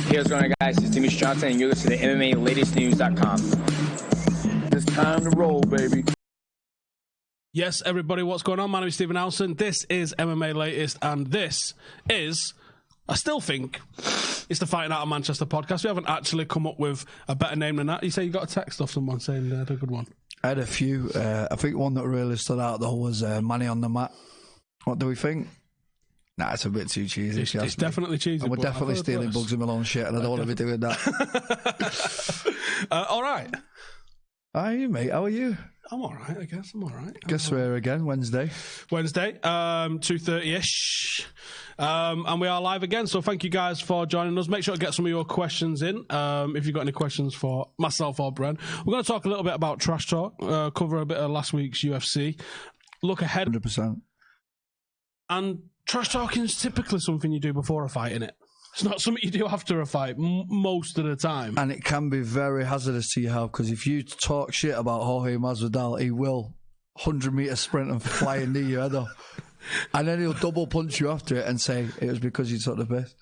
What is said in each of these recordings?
Hey, what's going on, guys? It's Dimitri Johnson, and you're listening to MMALatestNews.com. It's time to roll, baby. Yes, everybody, what's going on? My name is Stephen Howson. This is MMA Latest, and this is, I still think, it's the Fighting Out of Manchester podcast. We haven't actually come up with a better name than that. You say you got a text off someone saying they had a good one. I had a few. I think one that really stood out, though, was Money on the Mat. What do we think? Nah, it's a bit too cheesy. It's definitely cheesy. And we're definitely stealing Bugsy Malone shit, and I don't want to be doing that. All right. How are you, mate? How are you? I'm all right, I guess. I'm all right. Guess we're here again, Wednesday, 2:30ish. And we are live again, so thank you guys for joining us. Make sure to get some of your questions in if you've got any questions for myself or Bren. We're going to talk a little bit about trash talk, cover a bit of last week's UFC, look ahead. 100%. And trash talking is typically something you do before a fight, innit? It's not something you do after a fight most of the time. And it can be very hazardous to your health, because if you talk shit about Jorge Masvidal, he will 100-meter sprint and fly and knee your head off. And then he'll double punch you after it and say it was because you took the piss.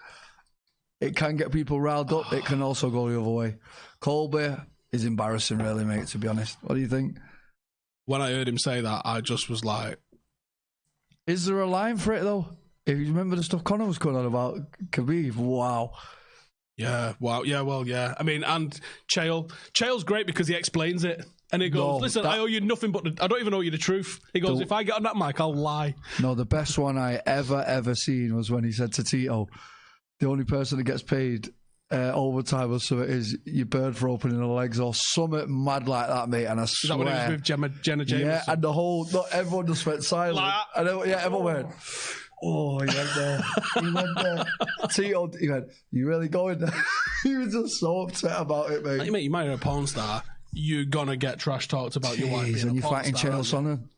It can get people riled up. It can also go the other way. Colby is embarrassing, really, mate, to be honest. What do you think? When I heard him say that, I just was like... Is there a line for it, though? If you remember the stuff Conor was going on about Khabib, wow. Yeah, wow, yeah, well, yeah. I mean, and Chael's great because he explains it. And he goes, listen, I owe you nothing but I don't even owe you the truth. He goes, if I get on that mic, I'll lie. No, the best one I ever seen was when he said to Tito, the only person that gets paid overtime or so it is your bird for opening the legs or something mad like that, mate. And I swear. Is that when he was with Jenna Jameson? Yeah, and everyone just went silent. And everyone went... Oh, he went there. Tito, he went, you really going there? He was just so upset about it, mate. Like, mate, you marry a porn star, you're going to get trash talked about your wife being and a porn you're fighting star, Chael Sonnen.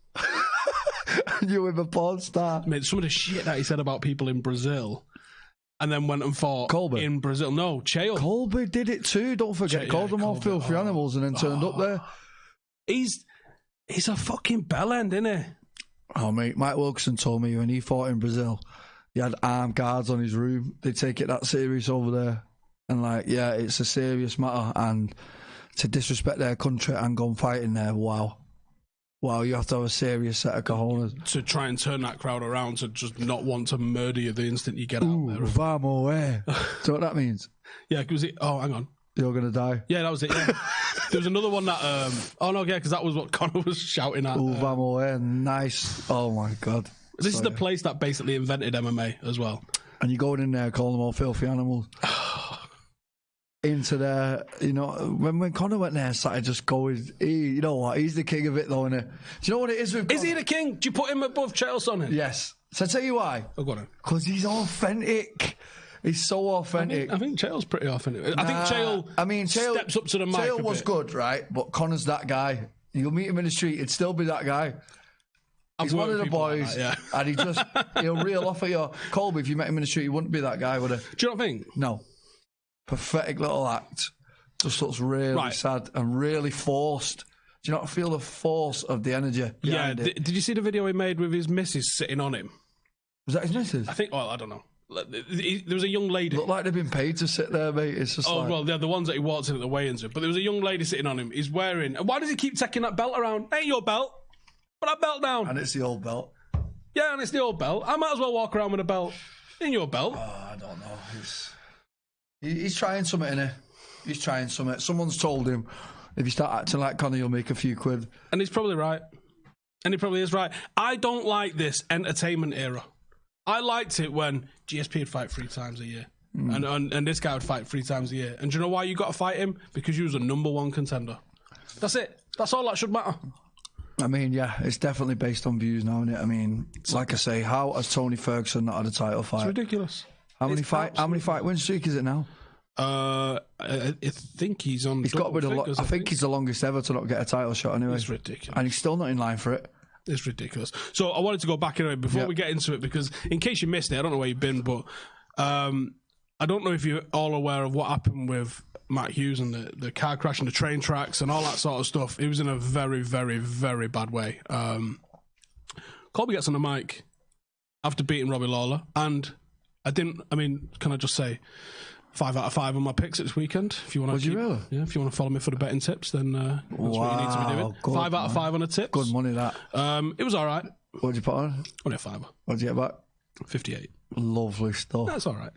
You're with a porn star. Mate, some of the shit that he said about people in Brazil and then went and fought Colby. In Brazil. No, Chael. Colby did it too, don't forget. Called them all filthy animals and then turned up there. He's a fucking bellend, isn't he? Oh, mate, Mike Wilkinson told me when he fought in Brazil, he had armed guards on his room. They take it that serious over there. And, yeah, it's a serious matter. And to disrespect their country and go and fight in there, wow. Wow, you have to have a serious set of cojones. To try and turn that crowd around to just not want to murder you the instant you get out there. Vamos, eh? Do you know what that means? Yeah, because oh, hang on. You're going to die. Yeah, that was it, yeah. There was another one that... oh, no, yeah, because that was what Conor was shouting at. Vamos, eh? Nice. Oh, my God. This is the place that basically invented MMA as well. And you're going in there calling them all filthy animals. Into there, when Conor went there, started just going, you know what, he's the king of it, though, innit? Do you know what it is with Conor? Is he the king? Do you put him above Chael Sonnen? Yes. So I'll tell you why. Oh, go on. Because he's authentic. He's so authentic. I think Chael's pretty authentic. I think Chael steps up to the mic. Chael was good, right? But Conor's that guy. You'll meet him in the street, he'd still be that guy. He's one of the boys, like that, yeah. And he'll reel off at you. Colby, if you met him in the street, he wouldn't be that guy, would he? Do you not think? No. Pathetic little act. Just looks really sad and really forced. Do you not feel the force of the energy? Yeah. Did you see the video he made with his missus sitting on him? Was that his missus? I think. Well, I don't know. There was a young lady. Looked like they've been paid to sit there, mate. It's just well, they're the ones that he walked in at the weigh-ins with. But there was a young lady sitting on him. He's wearing. And why does he keep taking that belt around? Ain't your belt. Put that belt down. And it's the old belt. Yeah, and it's the old belt. I might as well walk around with a belt. In your belt. Oh, I don't know. He's trying something, innit? He's trying something. Someone's told him, if you start acting like Conor, you'll make a few quid. And he's probably right. And he probably is right. I don't like this entertainment era. I liked it when GSP would fight 3 times a year. And this guy would fight 3 times a year. And do you know why you got to fight him? Because you was a #1 contender. That's it. That's all that should matter. I mean, yeah, it's definitely based on views now, isn't it? I mean, like I say, how has Tony Ferguson not had a title fight? It's ridiculous. How many fight win streak is it now? I think he's on. He's got I think he's the longest ever to not get a title shot anyway. It's ridiculous. And he's still not in line for it. It's ridiculous. So I wanted to go back anyway before we get into it, because in case you missed it, I don't know where you've been, but I don't know if you're all aware of what happened with Matt Hughes and the car crash and the train tracks and all that sort of stuff. He was in a very, very, very bad way. Colby gets on the mic after beating Robbie Lawler, and can I just say, 5 out of 5 on my picks this weekend. If you want to, was you really? Yeah. If you want to follow me for the betting tips, then that's what you need to be doing. Good, 5 out of 5 on the tips. Good money that. It was all right. What did you put on? Only a fiver. What did you get back? 58. Lovely stuff. That's all right.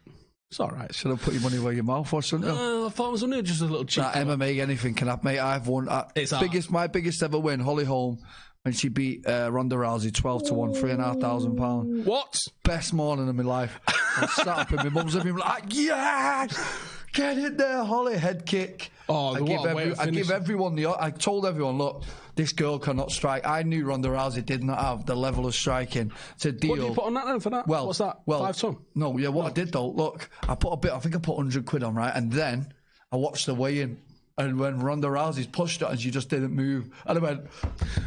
It's all right. Should have put your money where your mouth was, shouldn't you? I thought it was only just a little cheap. That MMA, anything can happen, mate. I've won. My biggest ever win, Holly Holm, when she beat Ronda Rousey 12-1, £3,500. What? Best morning of my life. I sat up in my mum's living room like, yes! Get in there, Holly. Head kick. Oh, I told everyone, look, this girl cannot strike. I knew Ronda Rousey did not have the level of striking to deal. What did you put on that then for that? Well, what's that? Well, 5 ton? No, yeah, what I did though, look, I put a bit, I think I put 100 quid on, right? And then I watched the weigh-in. And when Ronda Rousey's pushed it and she just didn't move, and I went,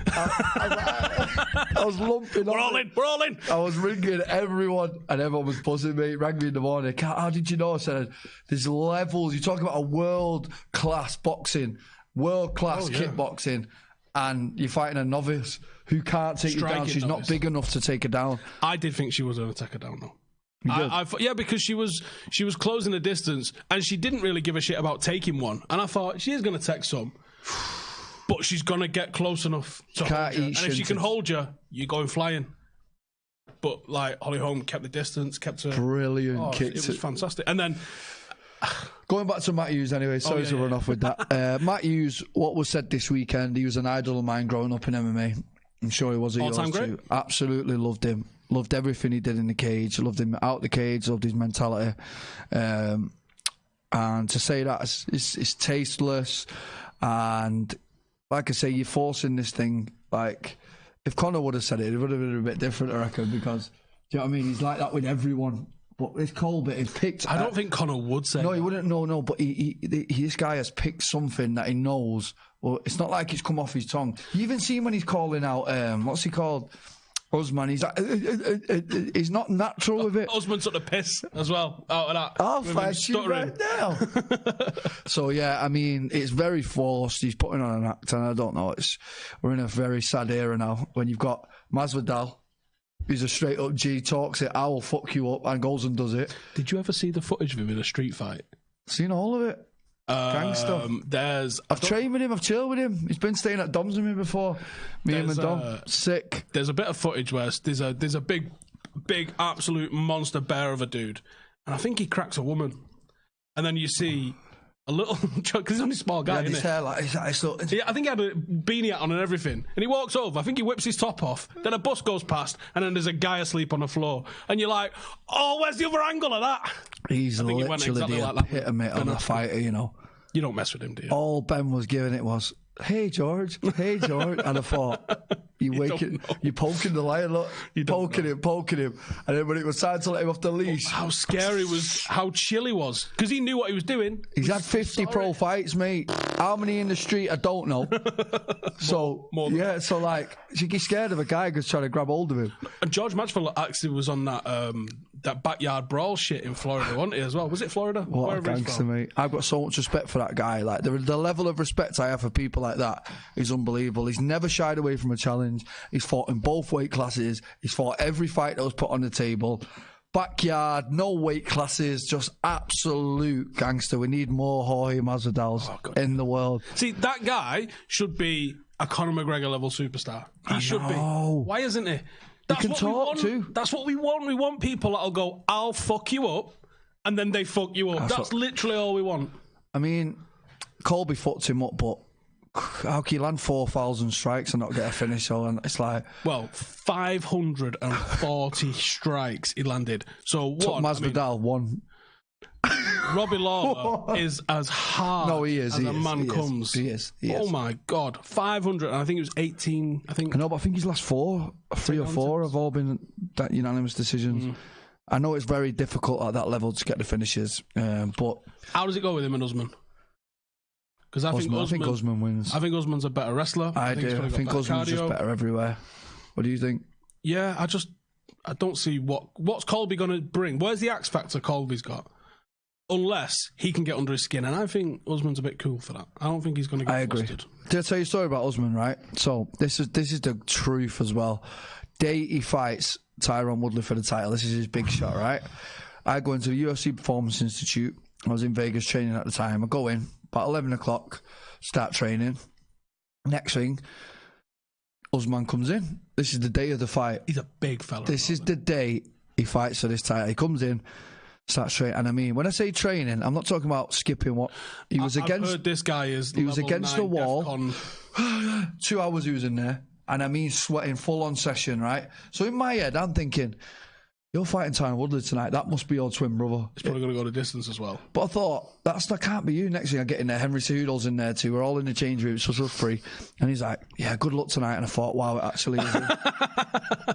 I was lumping. We're all in. I was ringing everyone, and everyone was buzzing me. Rang me in the morning. How did you know? I said, "There's levels. You're talking about a world-class boxing, world-class kickboxing, and you're fighting a novice who can't take you down. She's not big enough to take her down." I did think she was going to take her down, though. Yeah, because she was closing the distance and she didn't really give a shit about taking one. And I thought she is going to take some, but she's going to get close enough to hold you. And if she can hold you, you're going flying. But like Holly Holm kept the distance, kept her brilliant kicks. It was fantastic. And then going back to Matt Hughes anyway. Sorry to run off with that. Matt Hughes, what was said this weekend? He was an idol of mine growing up in MMA. I'm sure he was. All-time great. Too. Absolutely loved him. Loved everything he did in the cage. Loved him out the cage. Loved his mentality. And to say that it's tasteless. And like I say, you're forcing this thing. Like, if Conor would have said it would have been a bit different, I reckon. Because, do you know what I mean? He's like that with everyone. But this Colby has picked. I don't think Conor would say. No, he wouldn't. No. But this guy has picked something that he knows. Well, it's not like it's come off his tongue. You even see him when he's calling out. What's he called? Usman. He's like, he's not natural with it. Usman took the piss as well out of that. I'll fight you right now. So yeah, I mean, it's very forced. He's putting on an act, and I don't know. We're in a very sad era now when you've got Masvidal. He's a straight up G, talks it, I will fuck you up, and goes and does it. Did you ever see the footage of him in a street fight? Seen all of it. Gangster. I've trained with him, I've chilled with him. He's been staying at Dom's with me before. Him and Dom. Sick. There's a bit of footage where there's a big, absolute monster bear of a dude. And I think he cracks a woman. And then you see a little, because he's only a small guy, his isn't hair like, yeah, I think he had a beanie hat on and everything. And he walks over, I think he whips his top off. Then a bus goes past, and then there's a guy asleep on the floor. And you're like, oh, where's the other angle of that? He's literally the epitome of a fighter, you know. You don't mess with him, do you? All Ben was giving it was, hey George. And I thought, you're poking the lion, look. You're poking him. And then when it was time to let him off the leash. How scary how chill he was. Because he knew what he was doing. He's had 50 pro fights, mate. How many in the street, I don't know. So, more so like, you get scared of a guy who's trying to grab hold of him. And George Masvidal actually was on that backyard brawl shit in Florida, wasn't he, as well? Was it Florida? What a gangster, mate. I've got so much respect for that guy. Like, the level of respect I have for people like that is unbelievable. He's never shied away from a challenge. He's fought in both weight classes. He's fought every fight that was put on the table. Backyard, no weight classes, just absolute gangster. We need more Jorge Masvidals in the world. See, that guy should be a Conor McGregor level superstar. He should be. Why isn't he? That's what we want. That's what we want. We want people that'll go, I'll fuck you up, and then they fuck you up. That's literally all we want. I mean, Colby fucked him up, but how can you land 4,000 strikes and not get a finish? And it's like, well, 540 strikes he landed. So took Masvidal one. Robbie Lawler is as hard as a man comes. He is. Oh my God, 500. And I think it was 18. I know, but I think his last three or four have all been that unanimous decisions. I know it's very difficult at that level to get the finishes, but how does it go with him and Usman? Because I think Usman wins. I think Usman's a better wrestler. I do. I think Usman's just better everywhere. What do you think? Yeah, I don't see what's Colby going to bring. Where's the X factor Colby's got? Unless he can get under his skin, and I think Usman's a bit cool for that. I don't think he's going to get flustered. Did I tell you a story about Usman, right? So this is the truth as well. Day he fights Tyron Woodley for the title. This is his big shot, right? I go into the UFC Performance Institute. I was in Vegas training at the time. I go in about 11 o'clock, start training. Next thing, Usman comes in. This is the day of the fight. He's a big fella. This is the day he fights for this title. He comes in, starts training. And I mean, when I say training, I'm not talking about skipping what he was against. I've heard this guy is. He was against the wall. DEFCON. 2 hours he was in there. And I mean, sweating, full on session, right? So in my head, I'm thinking, you're fighting Tyron Woodley tonight. That must be your twin brother. He's probably going to go the distance as well. But I thought, that can't be you. Next thing I get in there, Henry Cejudo's in there too. We're all in the change room, so we're free. And he's like, yeah, good luck tonight. And I thought, wow, it actually is him.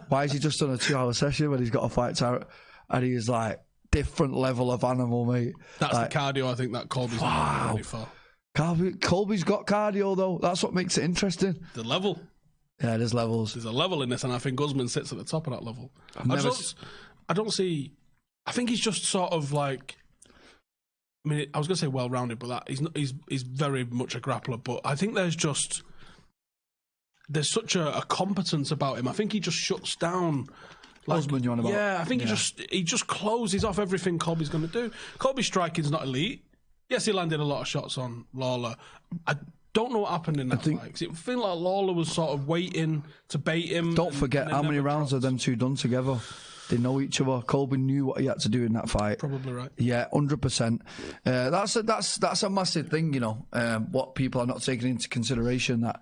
Why has he just done a 2 hour session when he's got to fight Tyron? And he's like, different level of animal, mate. That's like, the cardio I think that Colby's ready for. Colby's got cardio, though. That's what makes it interesting. The level. Yeah, there's levels. There's a level in this, and I think Usman sits at the top of that level. I don't see. I think he's just sort of like. I mean, I was going to say well-rounded, but he's very much a grappler. But I think there's such a competence about him. I think he just shuts down. Like, Usman, you on about? Yeah, I think he just closes off everything Colby's going to do. Colby's striking's not elite. Yes, he landed a lot of shots on Lawler. I don't know what happened in that fight. 'Cause it felt like Lawler was sort of waiting to bait him. Don't forget how many rounds have them two done together. They know each other. Colby knew what he had to do in that fight. Probably right. Yeah, 100%. That's a massive thing, you know. What people are not taking into consideration that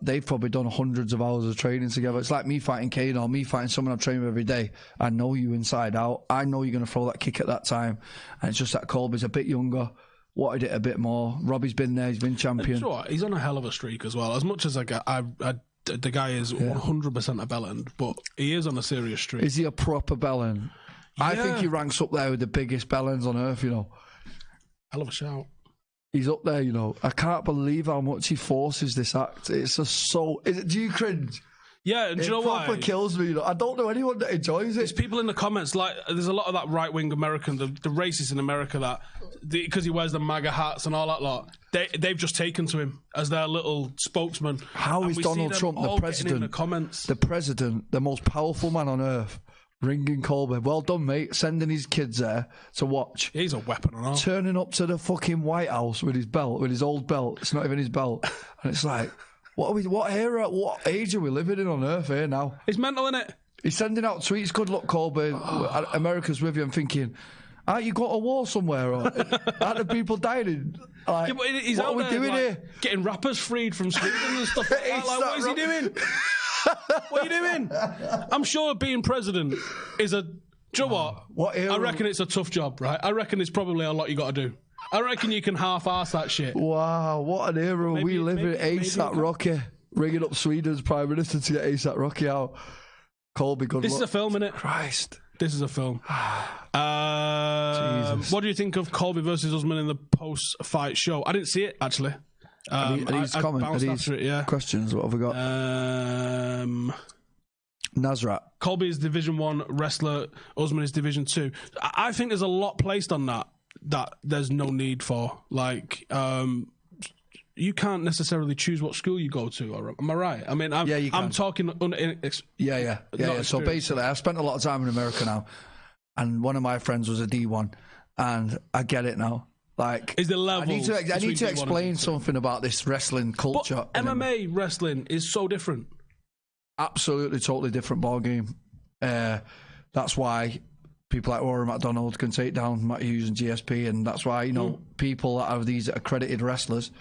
they've probably done hundreds of hours of training together. It's like me fighting Kane or me fighting someone I've trained with every day. I know you inside out. I know you're going to throw that kick at that time. And it's just that Colby's a bit younger, wanted it a bit more. Robbie's been there. He's been champion. Sure, he's on a hell of a streak as well. As much as the guy is 100% a bellend, but he is on a serious streak. Is he a proper bellend? Yeah. I think he ranks up there with the biggest bellends on earth, you know. Hell of a shout. He's up there, you know. I can't believe how much he forces this act. It's just so... Do you cringe? Yeah, and do you know why? It proper kills me, you know. I don't know anyone that enjoys it. There's people in the comments, like, there's a lot of that right-wing American, the racists in America that, because he wears the MAGA hats and all that lot, they've just taken to him as their little spokesman. How is Donald Trump the president? The president, the most powerful man on earth, ringing Colby. Well done, mate. Sending his kids there to watch. He's a weapon and all. Turning up to the fucking White House with his belt, with his old belt. It's not even his belt. And it's like... What era, what age are we living in on earth here now? It's mental, innit? He's sending out tweets, good luck, Colby. America's with you. I'm thinking, aren't you got a war somewhere? Or aren't the people dying? Like, he's what out are we there, doing like, here? Getting rappers freed from Sweden and stuff like that. Like, what is he doing? What are you doing? I'm sure being president is a... Do you know what? I reckon it's a tough job, right? I reckon it's probably a lot you got to do. I reckon you can half-arse that shit. Wow, what an era we live in. ASAP Rocky. Ringing up Sweden's Prime Minister to get ASAP Rocky out. Colby, good luck. This is a film, innit? Christ. This is a film. What do you think of Colby versus Usman in the post-fight show? I didn't see it, actually. Are these questions? What have we got? Nasrat. Colby is Division 1 wrestler. Usman is Division 2. I think there's a lot placed on that there's no need for. Like, you can't necessarily choose what school you go to. Or, am I right? I mean, I'm talking... Yeah. So basically, I've spent a lot of time in America now, and one of my friends was a D1, and I get it now. Like, is the level? I need to explain something about this wrestling culture. But MMA wrestling is so different. Absolutely, totally different ball game. That's why people like Rory McDonald can take down Matt Hughes and GSP, and that's why, you know, people that have these accredited wrestlers.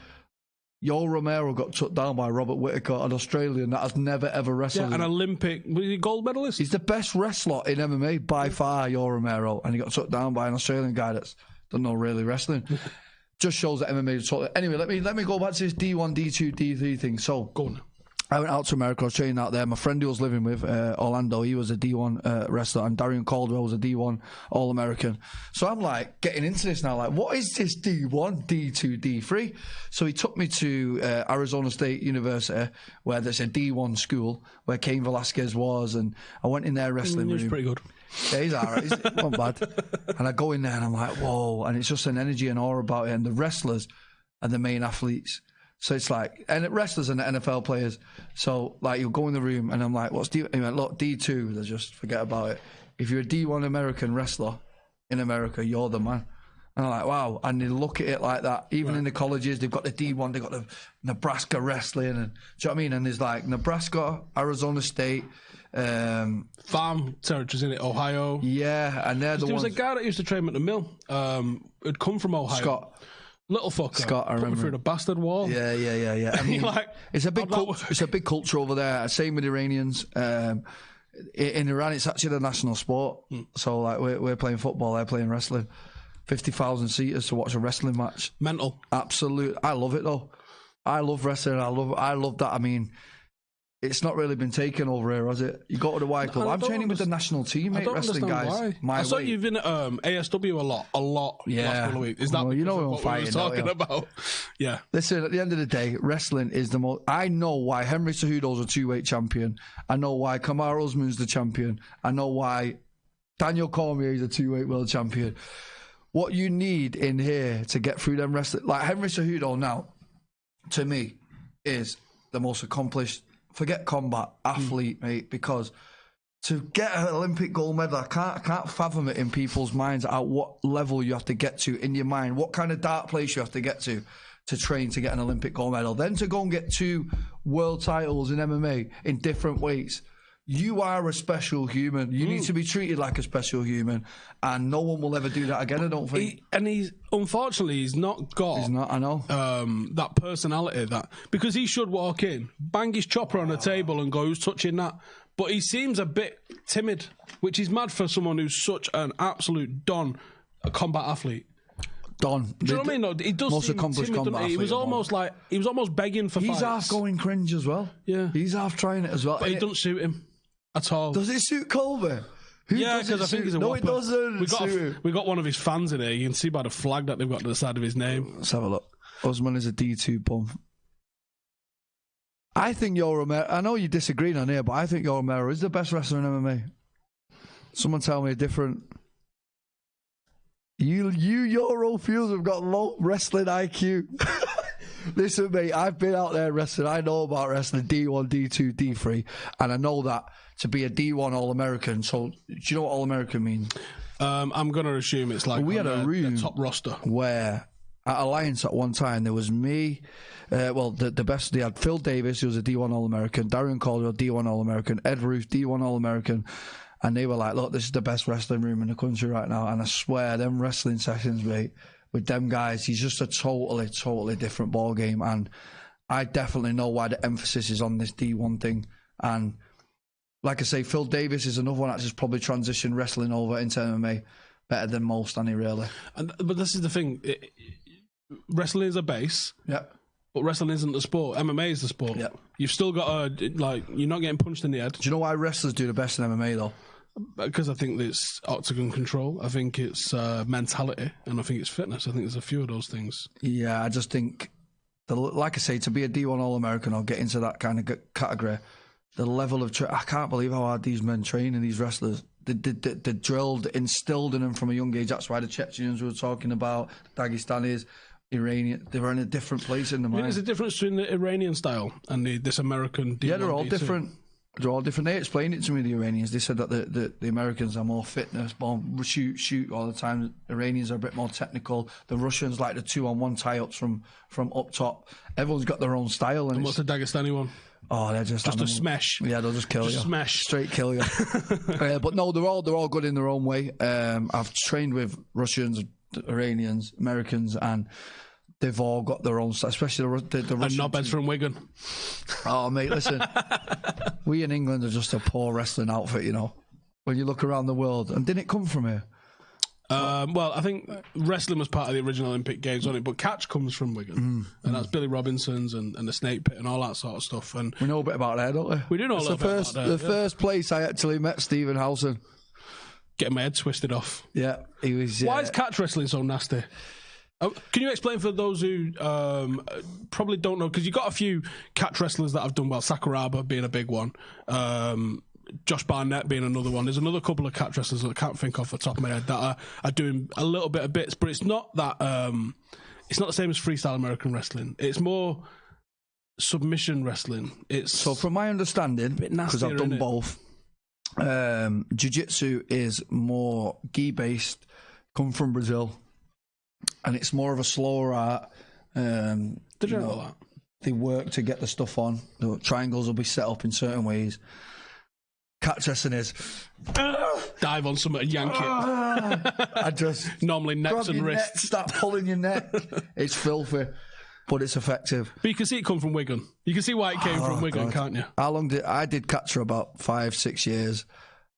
Yoel Romero got took down by Robert Whittaker, an Australian that has never ever wrestled. Yeah, an Olympic gold medalist. He's the best wrestler in MMA by far, Yoel Romero, and he got took down by an Australian guy that's doesn't know really wrestling. Just shows that MMA is totally... Anyway, let me go back to this D1, D2, D3 thing. So, go on. I went out to America. I was training out there. My friend who was living with, Orlando, he was a D1 wrestler, and Darian Caldwell was a D1 All-American. So I'm like getting into this now, like, what is this D1, D2, D3? So he took me to Arizona State University, where there's a D1 school, where Cain Velasquez was, and I went in there wrestling with him. He's pretty good. Yeah, he's all right. He's not bad. And I go in there and I'm like, whoa, and it's just an energy and aura about it, and the wrestlers are the main athletes. So it's like, and wrestlers and NFL players. So like, you'll go in the room and I'm like, what's D? He went, look, D2, they just forget about it. If you're a D1 American wrestler in America, you're the man. And I'm like, wow. And they look at it like that. Even in the colleges, they've got the D1, they've got the Nebraska wrestling. And, do you know what I mean? And there's like Nebraska, Arizona State. Farm territories in it, Ohio. Yeah, and they're the ones. There was a guy that used to train at the mill. Who'd come from Ohio. Scott. Little fucker. Scott, I remember. Put me through the bastard wall. Yeah. I mean, like, it's a big culture over there. Same with Iranians. In Iran, it's actually the national sport. So like we're playing football, they're playing wrestling. 50,000 seaters to watch a wrestling match. Mental. Absolute. I love it though. I love wrestling. I love that. I mean, it's not really been taken over here, has it? You go to the Y Club. I'm training with the national team, mate. Wrestling guys. Why. I saw you've been at ASW a lot. Yeah. Last couple of weeks. Is that you know what we were talking about? Yeah. Listen, at the end of the day, wrestling is the most. I know why Henry Cejudo's a 2-weight champion. I know why Kamaru Usman's the champion. I know why Daniel Cormier is a 2-weight world champion. What you need in here to get through them wrestling, like Henry Cejudo now, to me, is the most accomplished. Forget combat athlete, mate, because to get an Olympic gold medal, I can't fathom it in people's minds at what level you have to get to in your mind, what kind of dark place you have to get to train to get an Olympic gold medal. Then to go and get 2 world titles in MMA in different weights. You are a special human. You need to be treated like a special human, and no one will ever do that again, I don't think. He's unfortunately not got. He's not. I know that personality because he should walk in, bang his chopper on the table, and go, "Who's touching that?" But he seems a bit timid, which is mad for someone who's such an absolute a combat athlete. Don. Do you know what I mean? No, he does most seem accomplished timid, combat athlete. He was almost begging for fights. He's half going cringe as well. Yeah, he's half trying it as well. But it doesn't suit him at all. Does it suit Colby? Yeah, because I think he's a whopper. No, it doesn't. We got one of his fans in here. You can see by the flag that they've got to the side of his name. Let's have a look. Usman is a D2 bum. I think Yoel Romero, I know you're disagreeing on here, but I think Yoel Romero is the best wrestler in MMA. Someone tell me different. You Euro fuels have got low wrestling IQ. Listen, mate, I've been out there wrestling. I know about wrestling D1, D2, D3, and I know that to be a D1 All-American. So, do you know what All-American means? I'm going to assume it's like we had a room the top roster where at Alliance at one time there was me. The best. They had Phil Davis, who was a D1 All-American, Darian Caldwell, D1 All-American, Ed Ruth, D1 All-American. And they were like, look, this is the best wrestling room in the country right now. And I swear, them wrestling sessions, mate, with them guys, he's just a totally different ball game. And I definitely know why the emphasis is on this D1 thing. And like I say, Phil Davis is another one that's just probably transitioned wrestling over into MMA better than most, and he really. But this is the thing. Wrestling is a base. Yeah. But wrestling isn't the sport. MMA is the sport. Yeah. You've still got to, you're not getting punched in the head. Do you know why wrestlers do the best in MMA, though? Because I think it's octagon control. I think it's mentality. And I think it's fitness. I think there's a few of those things. Yeah, I just think, like I say, to be a D1 All-American or get into that kind of category, the level of... I can't believe how hard these men train and these wrestlers. They're drilled, instilled in them from a young age. That's why the Chechens we were talking about, Dagestanis... Iranian, they were in a different place in the mind. There's a difference between the Iranian style and this American D1, yeah, they're all D2. different. They're all different. They explained it to me, the Iranians. They said that the Americans are more fitness, shoot all the time. The Iranians are a bit more technical. The Russians like the 2-on-1 tie-ups from up top. Everyone's got their own style. And what's the Dagestani one? Oh, they're just a smash. Yeah, they'll just kill you. Smash. Straight kill you. But no, they're all good in their own way. I've trained with Russians, Iranians, Americans, and they've all got their own style, especially the Russians. And knobheads from Wigan. Oh, mate, listen. We in England are just a poor wrestling outfit, you know, when you look around the world. And didn't it come from here? Well, I think wrestling was part of the original Olympic Games, wasn't it? But catch comes from Wigan. And that's Billy Robinson's and the Snake Pit and all that sort of stuff. And we know a bit about that, don't we? We do know a little bit about that. The first place I actually met Stephen Howson. Getting my head twisted off. Yeah, he was... Why is catch wrestling so nasty? Can you explain for those who probably don't know? Because you've got a few catch wrestlers that have done well. Sakuraba being a big one. Josh Barnett being another one. There's another couple of catch wrestlers that I can't think off the top of my head that are doing a little bit of bits, but it's not that. It's not the same as freestyle American wrestling. It's more submission wrestling. So from my understanding, because I've done both, jiu-jitsu is more gi based, come from Brazil. and it's more of a slower art. Did you know that? They work to get the stuff on. The triangles will be set up in certain ways. Catch wrestling is dive on something and yank it. I just normally necks and wrists. Neck, start pulling your neck. It's filthy, but it's effective. But you can see it come from Wigan. You can see why it came from Wigan, can't you? How long did I catch for about 5-6 years,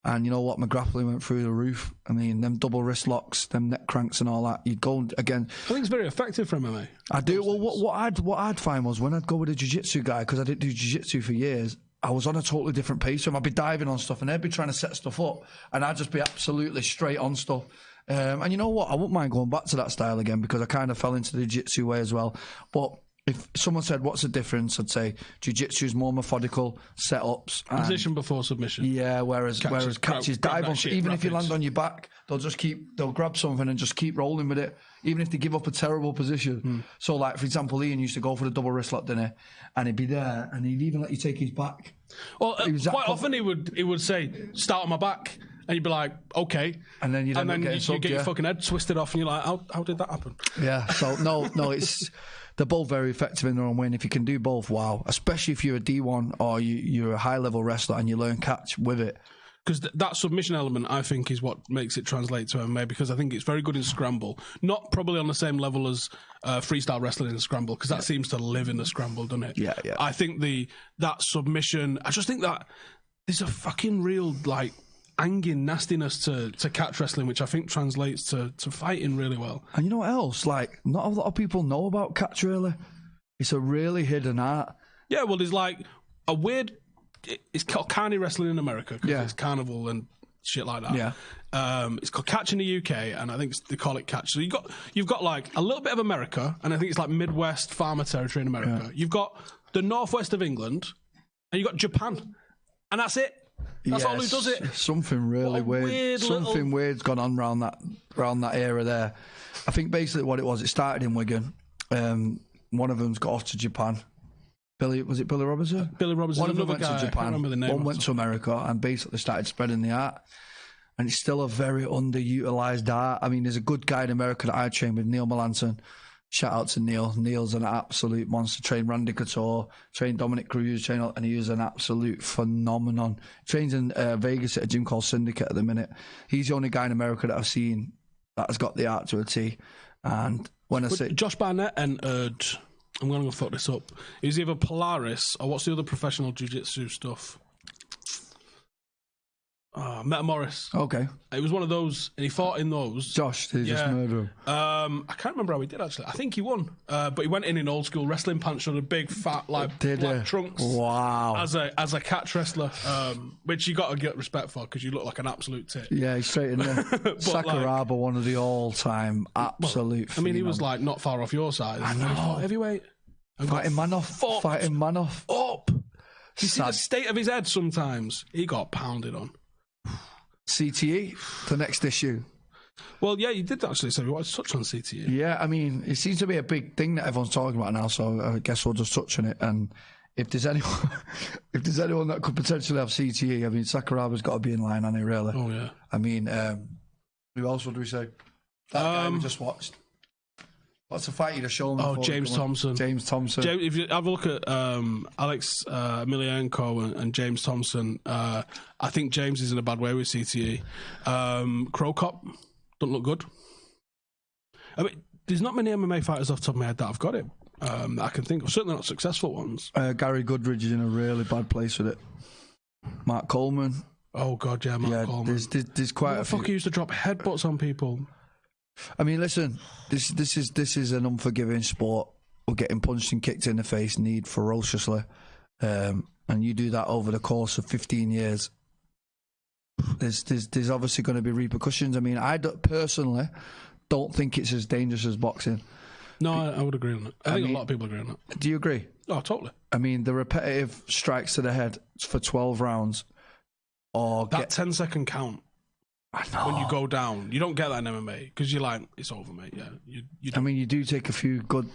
and you know what? My grappling went through the roof. I mean, them double wrist locks, them neck cranks, and all that. You'd go again. I think it's very effective for MMA. I do. Well, what I'd find was when I'd go with a jiu-jitsu guy, because I didn't do jiu-jitsu for years, I was on a totally different pace. So I'd be diving on stuff and they'd be trying to set stuff up and I'd just be absolutely straight on stuff. And you know what? I wouldn't mind going back to that style again because I kind of fell into the jiu-jitsu way as well. But if someone said, what's the difference? I'd say jiu-jitsu is more methodical, setups. Position before submission. Yeah, whereas catches dive on shit. Even if you land on your back, they'll grab something and just keep rolling with it, even if they give up a terrible position. So, like, for example, Ian used to go for the double wrist lock, didn't he? And he'd be there and he'd even let you take his back. Well, quite often he would say, start on my back. And you'd be like, okay. And then you get your fucking head twisted off and you're like, how did that happen? Yeah, so no, they're both very effective in their own way. And if you can do both, wow. Especially if you're a D1 or you're a high-level wrestler and you learn catch with it. Because that submission element, I think, is what makes it translate to MMA, because I think it's very good in scramble. Not probably on the same level as freestyle wrestling in scramble, because that seems to live in the scramble, doesn't it? Yeah. I think that submission, I just think that there's a fucking real, like, hanging nastiness to catch wrestling, which I think translates to fighting really well. And you know what else? Like, not a lot of people know about catch, really. It's a really hidden art. Yeah, well, there's like a weird... It's called carny wrestling in America because it's carnival and shit like that. Yeah. It's called catch in the UK, and I think they call it catch. So you've got like a little bit of America, and I think it's like Midwest farmer territory in America. Yeah. You've got the northwest of England, and you've got Japan, and that's it. That's all who does it. Something really weird. Something weird's gone on around that era there. I think basically what it was, it started in Wigan. One of them's got off to Japan. Was it Billy Robertson? Billy Robertson. One of them went to Japan. I remember the name. One went to America and basically started spreading the art. And it's still a very underutilized art. I mean, there's a good guy in America that I trained with, Neil Melanson. Shout out to Neil. Neil's an absolute monster. Trained Randy Couture, trained Dominic Cruz, and he was an absolute phenomenon. Trains in Vegas at a gym called Syndicate at the minute. He's the only guy in America that I've seen that has got the art to a T. And when I say Josh Barnett entered, I'm going to fuck this up. Is either Polaris or what's the other professional jiu-jitsu stuff? Meta Morris. Okay. It was one of those, and he fought in those. Josh, did he just murder him? I can't remember how he did, actually. I think he won. But he went in old school wrestling pants with a big, fat, black trunks. Wow. As a catch wrestler, which you got to get respect for, because you look like an absolute tit. Yeah, he's straight in there. Sakuraba, one of the all-time absolute I mean, he was like not far off your size. I know. Heavyweight. Fighting man off. Up. You see the state of his head sometimes. He got pounded on. CTE, the next issue. Well, yeah, you did actually say we wanted to touch on CTE. Yeah, I mean, it seems to be a big thing that everyone's talking about now, so I guess we'll just touch on it. And if there's anyone that could potentially have CTE, I mean, Sakuraba's got to be in line, hasn't he, really? Oh, yeah. I mean, who else would we say? That guy we just watched. What's the fight you'd have shown? Oh, James Thompson. If you have a look at Alex Emelianenko and James Thompson, I think James is in a bad way with CTE. Crow Cop don't look good. I mean, there's not many MMA fighters off the top of my head that have got it. That I can think of. Certainly not successful ones. Gary Goodridge is in a really bad place with it. Mark Coleman. Oh, God, yeah, Mark Coleman. There's quite a few. Fuck, he used to drop headbutts on people. I mean, listen, this is an unforgiving sport. We're getting punched and kicked in the face, need ferociously, and you do that over the course of 15 years. There's obviously going to be repercussions. I mean, I personally don't think it's as dangerous as boxing. No, I would agree on that. I think a lot of people agree on that. Do you agree? Oh, totally. I mean, the repetitive strikes to the head for 12 rounds, or that 10-second count. I know. When you go down, you don't get that in MMA because you're like, it's over, mate. Yeah, I mean, you do take a few good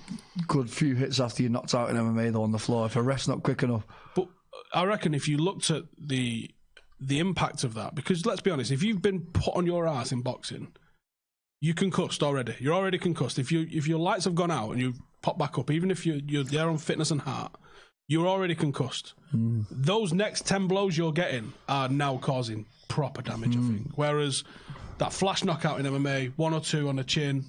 few hits after you're knocked out in MMA though on the floor if a ref's not quick enough. But I reckon if you looked at the impact of that, because let's be honest, if you've been put on your ass in boxing, you're concussed already. You're already concussed. If your lights have gone out and you pop back up, even if you're there on fitness and heart, you're already concussed. Those next 10 blows you're getting are now causing proper damage, I think. Whereas that flash knockout in MMA, 1 or 2 on the chin,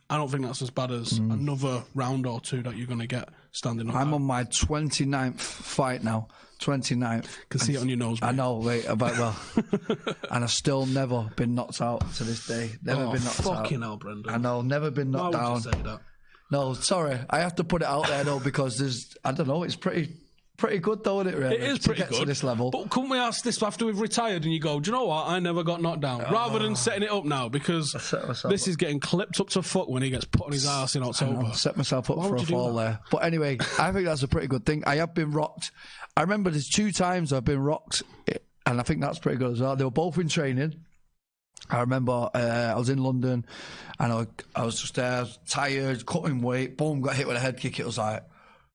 I don't think that's as bad as another round or 2 that you're going to get standing up. I'm on my 29th fight now. 29th. Can see it on your nose, mate. I know, wait, well. And I've still never been knocked out to this day. Never been knocked out. Fucking hell, Brendan. I know, never been knocked down. Why would you say that? No, sorry. I have to put it out there, though, because I don't know, it's pretty good, though, isn't it, really? It is pretty good. To this level. But couldn't we ask this after we've retired and you go, do you know what? I never got knocked down. Rather than setting it up now, because this is getting clipped up to fuck when he gets put on his ass in October. Set myself up for a fall there. But anyway, I think that's a pretty good thing. I have been rocked. I remember there's 2 times I've been rocked, and I think that's pretty good as well. They were both in training. I remember I was in London, and I was just there, tired, cutting weight, boom, got hit with a head kick. It was like,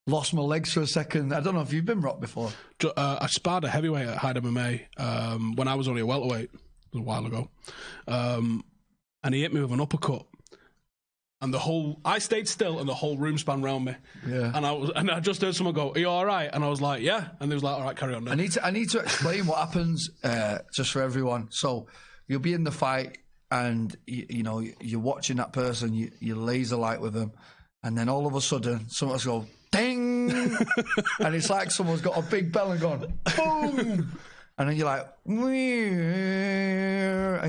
lost my legs for a second. I don't know if you've been rocked before. I sparred a heavyweight at Hyde MMA when I was only a welterweight, a while ago. And he hit me with an uppercut. And I stayed still, and the whole room span round me. Yeah. And I just heard someone go, "Are you all right?" And I was like, "Yeah." And they was like, "All right, carry on." Then. I need to explain what happens just for everyone. So you'll be in the fight, and you're watching that person. You laser light with them, and then all of a sudden, someone's go ding, and it's like someone's got a big bell and gone boom, and then you're like, and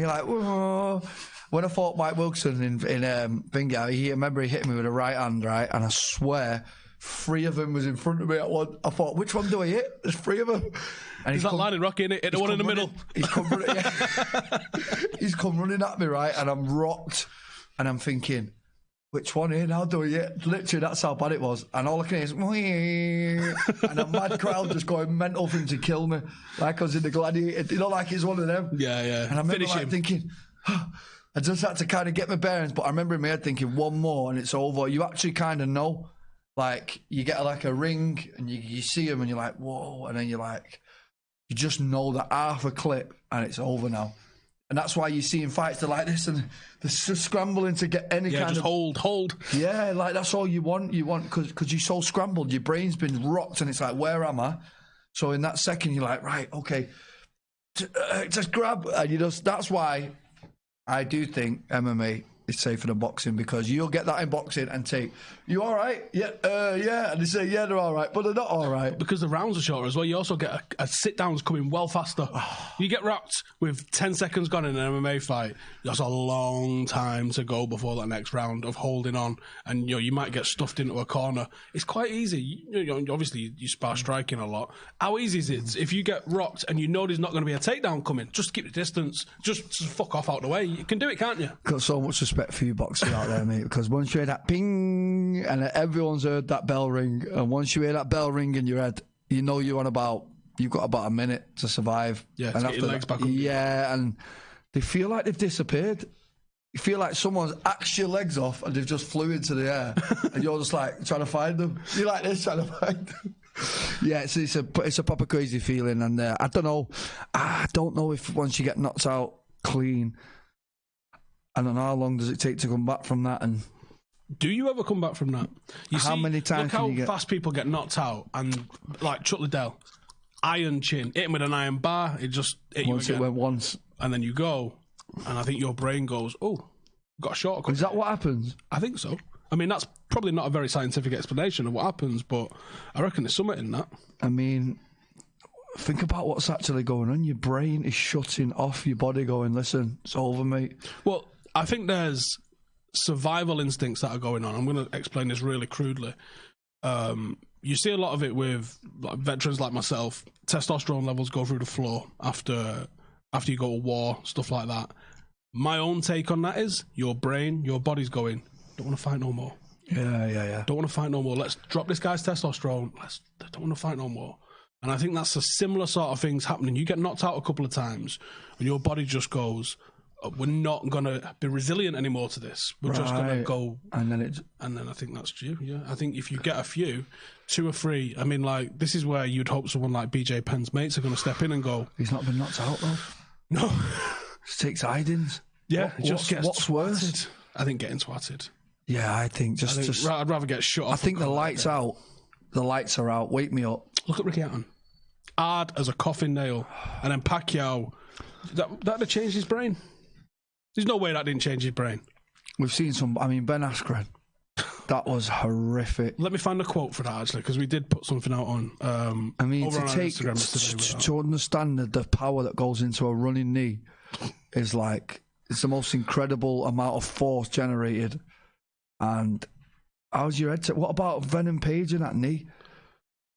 you're like, whoa. When I fought Mike Wilson in Bingo, I remember he hit me with a right hand, right? And I swear, 3 of them was in front of me at one. I thought, which one do I hit? There's 3 of them. And he's not lining Rocky, innit? Hit the one in the middle. He's come running, he's come running at me, right? And I'm rocked. And I'm thinking, which one here now do I hit? Literally, that's how bad it was. And all I can hear is, and a mad crowd just going mental for him to kill me. Like I was in the Gladiator. Like he's one of them. Yeah. And I remember thinking, I just had to kind of get my bearings, but I remember in my head thinking, one more and it's over. You actually kind of know, like, you get like a ring and you see them and you're like, whoa, and then you're like, you just know that half a clip and it's over now. And that's why you see in fights, they're like this and they're just scrambling to get any kind just of... hold. Yeah, like that's all you want, because you're so scrambled, your brain's been rocked and it's like, where am I? So in that second, you're like, right, okay, just grab, and that's why... I do think MMA is safer than boxing, because you'll get that in boxing and take, you all right? Yeah, and they say, yeah, they're all right, but they're not all right. Because the rounds are shorter as well. You also get a sit-downs coming well faster. You get rocked with 10 seconds gone in an MMA fight. That's a long time to go before that next round of holding on, and you might get stuffed into a corner. It's quite easy. Obviously, you spar striking a lot. How easy is it if you get rocked and you know there's not going to be a takedown coming? Just keep the distance. Just fuck off out the way. You can do it, can't you? Got so much respect for you boxers out there, mate, because once you hear that ping, and everyone's heard that bell ring, and once you hear that bell ring in your head, you know you've got about a minute to survive. Yeah, and to get your legs back up. Yeah, and they feel like they've disappeared. You feel like someone's axed your legs off and they've just flew into the air, and you're just like trying to find them. You're like this, trying to find them. Yeah, it's a proper crazy feeling, and I don't know if once you get knocked out clean, I don't know how long does it take to come back from that. And do you ever come back from that? Many times? Look how fast people get knocked out, and like Chuck Liddell, iron chin, hit him with an iron bar. It just hit you again. It went once, and then you go, and I think your brain goes, "Oh, got a shortcut." Is that what happens? I think so. I mean, that's probably not a very scientific explanation of what happens, but I reckon there's something in that. I mean, think about what's actually going on. Your brain is shutting off your body, going, "Listen, it's over, mate." Well, I think there's survival instincts that are going on. I'm going to explain this really crudely. You see a lot of it with veterans like myself. Testosterone levels go through the floor after you go to war, stuff like that. My own take on that is your brain, your body's going, don't want to fight no more. Yeah. Don't want to fight no more. Let's drop this guy's testosterone. Don't want to fight no more. And I think that's a similar sort of things happening. You get knocked out a couple of times and your body just goes, we're not going to be resilient anymore to this. We're just going to go. And then I think that's you. Yeah. I think if you get a few, 2 or 3, I mean, like, this is where you'd hope someone like BJ Penn's mates are going to step in and go. He's not been knocked out, though. No. Just takes hidings. Yeah. What's worse? I think getting twatted. Yeah, I think just I'd rather get shut off. I think the lights out. The lights are out. Wake me up. Look at Ricky Hatton. Hard as a coffin nail. And then Pacquiao. That'd have changed his brain. There's no way that didn't change his brain. We've seen some. I mean, Ben Askren. That was horrific. Let me find a quote for that, actually, because we did put something out on. I mean, over to on take to understand the power that goes into a running knee is like it's the most incredible amount of force generated. And how's your head? What about Venom Page in that knee?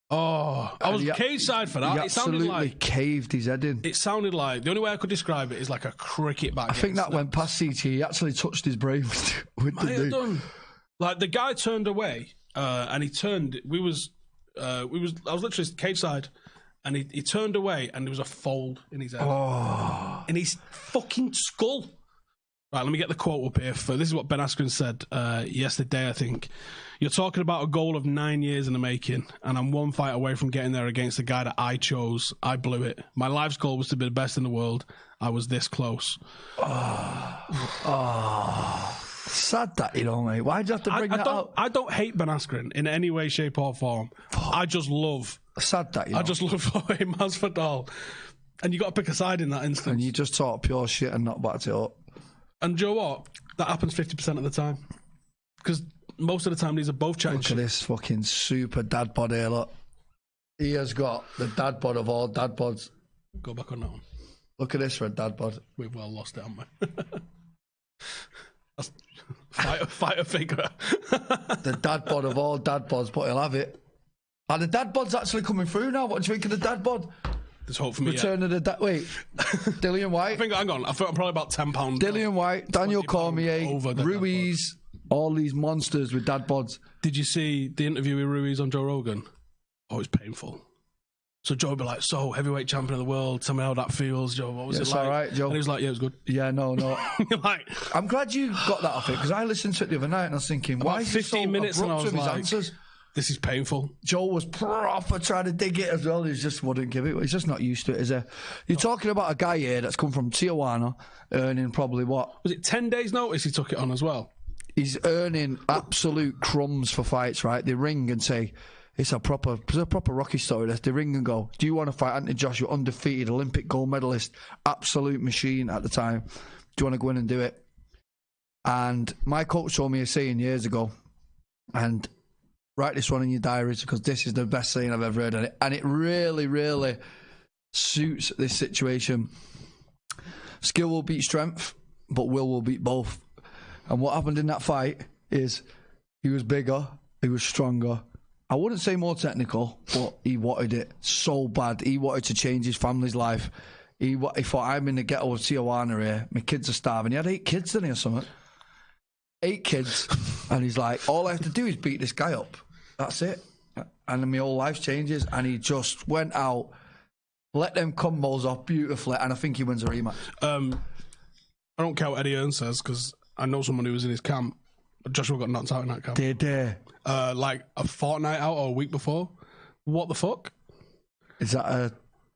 Oh, I was cage side for that. He it sounded absolutely like caved his head in. It sounded like the only way I could describe it is like a cricket bat. I think that went past CT. He actually touched his brain with the knee. Done. Like the guy turned away, and he turned. I was literally cage side, and he turned away, and there was a fold in his head, in his fucking skull. Right, let me get the quote up here. This is what Ben Askren said yesterday, I think. You're talking about a goal of 9 years in the making, and I'm one fight away from getting there against the guy that I chose. I blew it. My life's goal was to be the best in the world. I was this close. Sad that, mate. Why'd you have to bring that up? I don't hate Ben Askren in any way, shape, or form. I just love... Sad that, I just love Masvidal. And you got to pick a side in that instance. And you just talk pure shit and not back it up. And do you know what? That happens 50% of the time. Because most of the time, these are both chatting shit. Look at this fucking super dad bod here, look. He has got the dad bod of all dad bods. Go back on that one. Look at this for a dad bod. We've well lost it, haven't we? That's fighter figure. The dad bod of all dad bods, but he'll have it. And the dad bod's actually coming through now. What do you think of the dad bod? There's hope for me. Return of the dad. Wait, Dillian White. Hang on. I think I'm probably about £10. Dillian White, Daniel Cormier, Ruiz, all these monsters with dad bods. Did you see the interview with Ruiz on Joe Rogan? Oh, it's painful. So Joe would be like, so, heavyweight champion of the world, tell me how that feels, Joe. What was it like? All right, Joe. And he was like, yeah, it was good. Yeah, no. You're like, I'm glad you got that off it, because I listened to it the other night and I was thinking, why is 15 so minutes and I was with his like, answers? This is painful. Joe was proper trying to dig it as well. He just wouldn't give it. He's just not used to it, is he? You're talking about a guy here that's come from Tijuana, earning probably what? Was it 10 days notice he took it on as well? He's earning absolute crumbs for fights, right? They ring and say, it's a proper Rocky story. They ring and go, do you want to fight Anthony Joshua, undefeated Olympic gold medalist, absolute machine at the time? Do you want to go in and do it? And my coach told me a saying years ago, and write this one in your diaries because this is the best saying I've ever heard. And it really, really suits this situation. Skill will beat strength, but will beat both. And what happened in that fight is he was bigger, he was stronger. I wouldn't say more technical, but he wanted it so bad. He wanted to change his family's life. He thought, I'm in the ghetto of Tijuana here. My kids are starving. He had 8 kids, didn't he, or something? 8 kids. And he's like, all I have to do is beat this guy up. That's it. And my whole life changes. And he just went out, let them combos off beautifully, and I think he wins a rematch. I don't care what Eddie Earn says, because I know someone who was in his camp. Joshua got knocked out in that camp. Did they? Like a fortnight out or a week before. What the fuck? Is that a...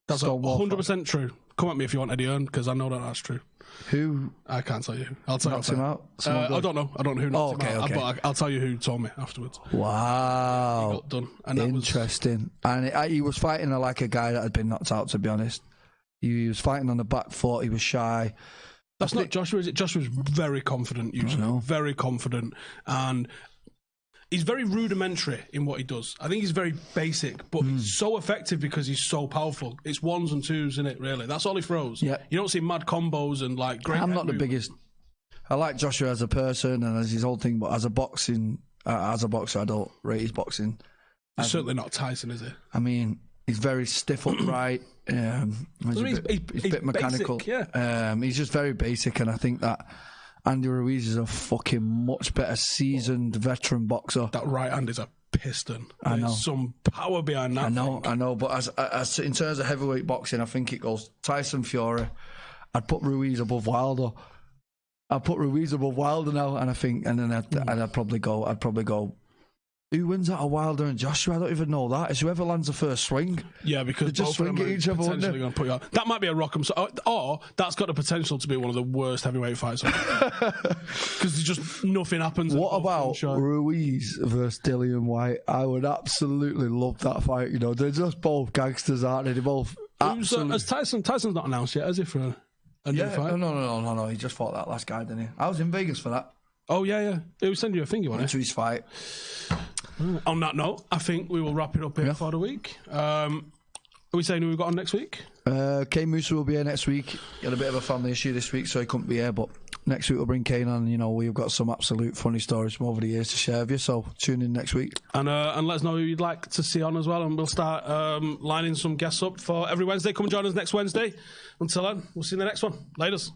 That's 100% true. Come at me if you want Eddie Earn, because I know that that's true. Who? I can't tell you. I'll tell knocked you. him out? I don't know. I don't know who knocked him out. Okay. But I'll tell you who told me afterwards. Wow. He got done. And interesting. And he was fighting like a guy that had been knocked out, to be honest. He was fighting on the back foot. He was shy. That's not Joshua, is it? Joshua's very confident, usually. Very confident. And he's very rudimentary in what he does. I think he's very basic, but he's so effective because he's so powerful. It's ones and twos, isn't it, really? That's all he throws. Yeah. You don't see mad combos and like great... I'm not the biggest... I like Joshua as a person and as his whole thing, but as a boxer, I don't rate his boxing. He's certainly not Tyson, is he? I mean, he's very stiff upright. He's a bit mechanical. Basic, yeah. He's just very basic, and I think that Andy Ruiz is a fucking much better seasoned veteran boxer. That right hand is a piston. I know. There's some power behind that. I know. But as in terms of heavyweight boxing, I think it goes Tyson, Fury. I'd put Ruiz above Wilder. I'd put Ruiz above Wilder now, and I think, and then I'd probably go Who wins out of Wilder and Joshua? I don't even know that. It's whoever lands the first swing. Yeah, because they just swing at each other. Potentially going to put you out. That might be a rock'em, or that's got the potential to be one of the worst heavyweight fights. Because just nothing happens. What about Ruiz versus Dillian White? I would absolutely love that fight. You know, they're just both gangsters, aren't they? They're both. Absolutely. Tyson's not announced yet, has he? For a new fight? No. He just fought that last guy, didn't he? I was in Vegas for that. Oh yeah. It will send you a thing, you want into his fight. On that note, I think we will wrap it up here for the week. Are we saying who we've got on next week? Kane Musa will be here next week. He had a bit of a family issue this week, so he couldn't be here. But next week we'll bring Kane on. You know, we've got some absolute funny stories from over the years to share with you. So tune in next week. And let us know who you'd like to see on as well. And we'll start lining some guests up for every Wednesday. Come and join us next Wednesday. Until then, we'll see you in the next one. Laters.